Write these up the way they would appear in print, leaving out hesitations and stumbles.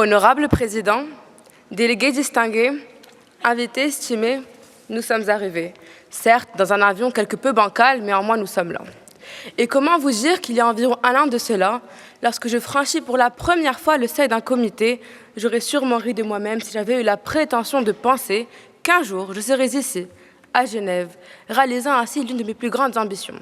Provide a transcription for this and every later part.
Honorable Président, délégués distingués, invités estimés, nous sommes arrivés. Certes, dans un avion quelque peu bancal, mais en moins nous sommes là. Et comment vous dire qu'il y a environ un an de cela, lorsque je franchis pour la première fois le seuil d'un comité, j'aurais sûrement ri de moi-même si j'avais eu la prétention de penser qu'un jour je serais ici, à Genève, réalisant ainsi l'une de mes plus grandes ambitions.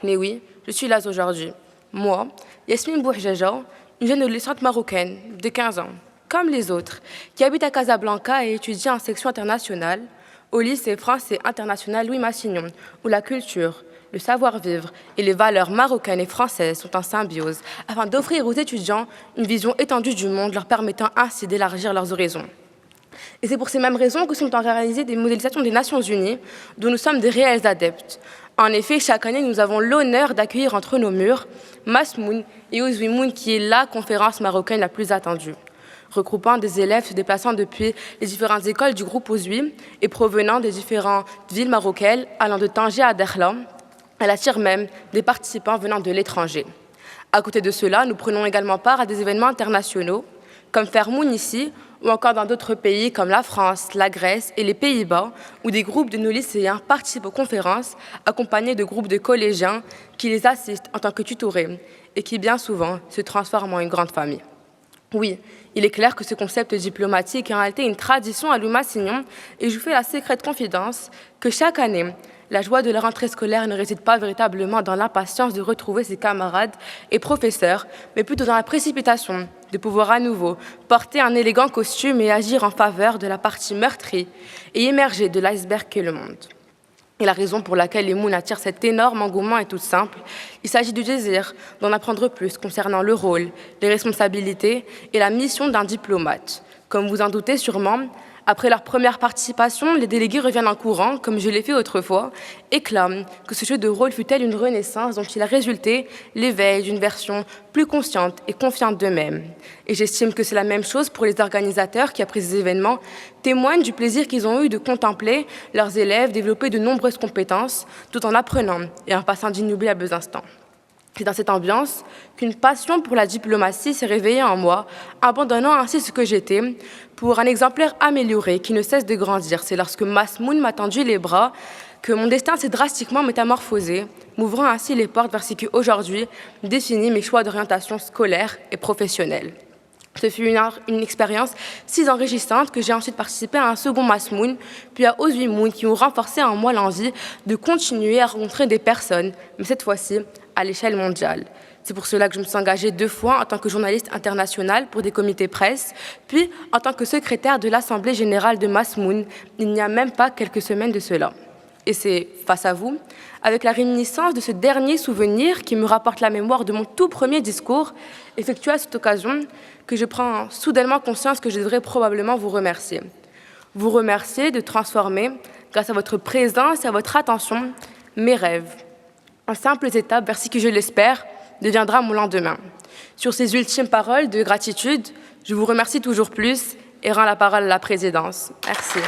Mais oui, je suis là aujourd'hui. Moi, Yasmine Bouhjaja, une jeune adolescente marocaine de 15 ans, comme les autres, qui habite à Casablanca et étudie en section internationale au lycée français international Louis Massignon, où la culture, le savoir-vivre et les valeurs marocaines et françaises sont en symbiose, afin d'offrir aux étudiants une vision étendue du monde, leur permettant ainsi d'élargir leurs horizons. Et c'est pour ces mêmes raisons que sont réalisées des modélisations des Nations Unies, dont nous sommes des réels adeptes. En effet, chaque année, nous avons l'honneur d'accueillir entre nos murs Masmoun et Ouzouimoun, qui est la conférence marocaine la plus attendue, regroupant des élèves se déplaçant depuis les différentes écoles du groupe Ouzoui et provenant des différentes villes marocaines, allant de Tanger à Dakhla. Elle attire même des participants venant de l'étranger. À côté de cela, nous prenons également part à des événements internationaux, comme Fermoun ici, ou encore dans d'autres pays comme la France, la Grèce et les Pays-Bas, où des groupes de nos lycéens participent aux conférences, accompagnés de groupes de collégiens qui les assistent en tant que tutorés et qui, bien souvent, se transforment en une grande famille. Oui, il est clair que ce concept diplomatique est en réalité une tradition à Louis Massignon, et je vous fais la secrète confidence que chaque année, la joie de la rentrée scolaire ne réside pas véritablement dans l'impatience de retrouver ses camarades et professeurs, mais plutôt dans la précipitation de pouvoir à nouveau porter un élégant costume et agir en faveur de la partie meurtrie et émerger de l'iceberg qu'est le monde. Et la raison pour laquelle les Moon attirent cet énorme engouement est toute simple. Il s'agit du désir d'en apprendre plus concernant le rôle, les responsabilités et la mission d'un diplomate. Comme vous en doutez sûrement, après leur première participation, les délégués reviennent en courant, comme je l'ai fait autrefois, et clament que ce jeu de rôle fut-elle une renaissance dont il a résulté l'éveil d'une version plus consciente et confiante d'eux-mêmes. Et j'estime que c'est la même chose pour les organisateurs qui, après ces événements, témoignent du plaisir qu'ils ont eu de contempler leurs élèves développer de nombreuses compétences, tout en apprenant et en passant d'inoubliables instants. C'est dans cette ambiance qu'une passion pour la diplomatie s'est réveillée en moi, abandonnant ainsi ce que j'étais pour un exemplaire amélioré qui ne cesse de grandir. C'est lorsque Masmoun m'a tendu les bras que mon destin s'est drastiquement métamorphosé, m'ouvrant ainsi les portes vers ce qui aujourd'hui définit mes choix d'orientation scolaire et professionnelle. Ce fut une expérience si enrichissante que j'ai ensuite participé à un second Masmoun, puis à Ouzouimoun, qui ont renforcé en moi l'envie de continuer à rencontrer des personnes, mais cette fois-ci à l'échelle mondiale. C'est pour cela que je me suis engagée 2 fois en tant que journaliste internationale pour des comités presse, puis en tant que secrétaire de l'Assemblée générale de Masmoun, il n'y a même pas quelques semaines de cela. Et c'est face à vous, avec la réminiscence de ce dernier souvenir qui me rapporte la mémoire de mon tout premier discours effectué à cette occasion, que je prends soudainement conscience que je devrais probablement vous remercier. Vous remercier de transformer, grâce à votre présence et à votre attention, mes rêves en simples étapes vers ce qui, je l'espère, deviendra mon lendemain. Sur ces ultimes paroles de gratitude, je vous remercie toujours plus et rends la parole à la présidence. Merci.